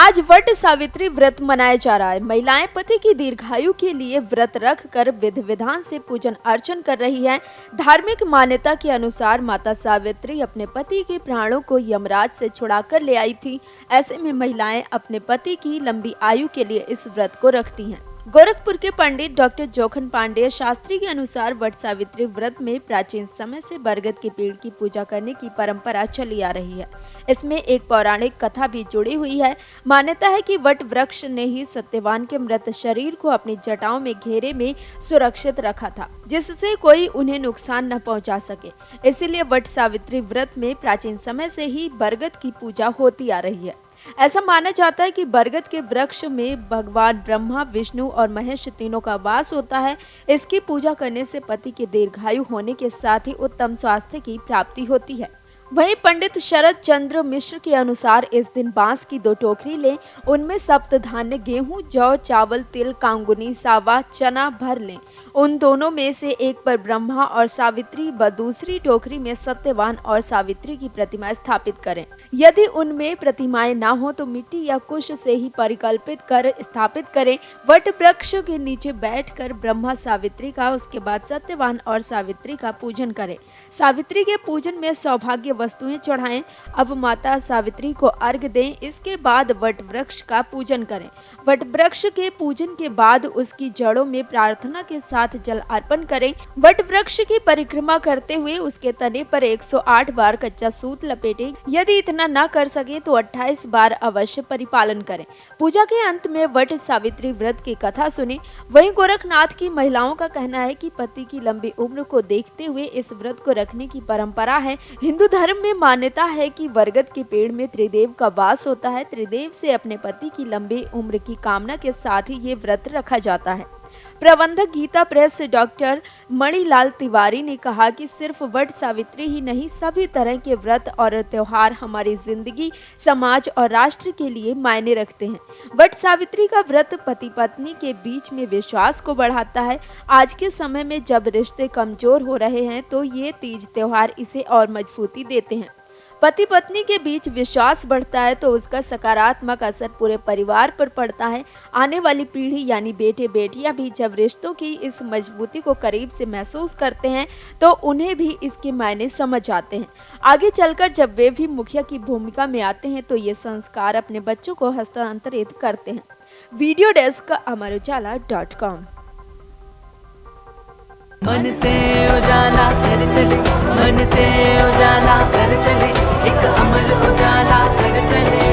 आज वट सावित्री व्रत मनाया जा रहा है। महिलाएं पति की दीर्घायु के लिए व्रत रख कर विधि विधान से पूजन अर्चन कर रही हैं। धार्मिक मान्यता के अनुसार माता सावित्री अपने पति के प्राणों को यमराज से छुड़ाकर ले आई थी। ऐसे में महिलाएं अपने पति की लंबी आयु के लिए इस व्रत को रखती हैं। गोरखपुर के पंडित डॉक्टर जोखन पांडेय शास्त्री के अनुसार वट सावित्री व्रत में प्राचीन समय से बरगद के पेड़ की पूजा करने की परंपरा चली आ रही है। इसमें एक पौराणिक कथा भी जुड़ी हुई है। मान्यता है कि वट वृक्ष ने ही सत्यवान के मृत शरीर को अपनी जटाओं में घेरे में सुरक्षित रखा था, जिससे कोई उन्हें नुकसान न पहुंचा सके। इसीलिए वट सावित्री व्रत में प्राचीन समय से ही बरगद की पूजा होती आ रही है। ऐसा माना जाता है कि बरगद के वृक्ष में भगवान ब्रह्मा, विष्णु और महेश तीनों का वास होता है। इसकी पूजा करने से पति के दीर्घायु होने के साथ ही उत्तम स्वास्थ्य की प्राप्ति होती है। वहीं पंडित शरद चंद्र मिश्र के अनुसार इस दिन बांस की 2 टोकरी लें, उनमें सप्त धान्य गेहूं, जौ, चावल, तिल, कांगुनी, सावा, चना भर लें। उन दोनों में से एक पर ब्रह्मा और सावित्री व दूसरी टोकरी में सत्यवान और सावित्री की प्रतिमा स्थापित करें। यदि उनमें प्रतिमाएं ना हो तो मिट्टी या कुश से ही परिकल्पित कर स्थापित करें। वट वृक्ष के नीचे बैठकर ब्रह्मा सावित्री का, उसके बाद सत्यवान और सावित्री का पूजन करें। सावित्री के पूजन में सौभाग्य वस्तुएं चढ़ाएं। अब माता सावित्री को अर्घ्य दें। इसके बाद वट वृक्ष का पूजन करें। वट वृक्ष के पूजन के बाद उसकी जड़ों में प्रार्थना के साथ जल अर्पण करें। वट वृक्ष की परिक्रमा करते हुए उसके तने पर 108 बार कच्चा सूत लपेटें। यदि इतना न कर सके तो 28 बार अवश्य परिपालन करें। पूजा के अंत में वट सावित्री व्रत की कथा सुने। वहीं गोरखनाथ की महिलाओं का कहना है कि पति की लंबी उम्र को देखते हुए इस व्रत को रखने की परंपरा है। हिंदू धर्म में मान्यता है कि बरगद के पेड़ में त्रिदेव का वास होता है। त्रिदेव से अपने पति की लंबी उम्र की कामना के साथ ही ये व्रत रखा जाता है। प्रबंधक गीता प्रेस डॉक्टर मणिलाल तिवारी ने कहा कि सिर्फ वट सावित्री ही नहीं, सभी तरह के व्रत और त्योहार हमारी जिंदगी, समाज और राष्ट्र के लिए मायने रखते हैं। वट सावित्री का व्रत पति पत्नी के बीच में विश्वास को बढ़ाता है। आज के समय में जब रिश्ते कमजोर हो रहे हैं तो ये तीज त्योहार इसे और मजबूती देते हैं। पति पत्नी के बीच विश्वास बढ़ता है तो उसका सकारात्मक असर पूरे परिवार पर पड़ता है। आने वाली पीढ़ी यानी बेटे बेटियां भी जब रिश्तों की इस मजबूती को करीब से महसूस करते हैं तो उन्हें भी इसके मायने समझ आते हैं। आगे चलकर जब वे भी मुखिया की भूमिका में आते हैं तो ये संस्कार अपने बच्चों को हस्तांतरित करते हैं। वीडियो डेस्क अमरउजाला.com। मन से उजाला कर चले, मन से उजाला कर चले, एक अमर उजाला कर चले।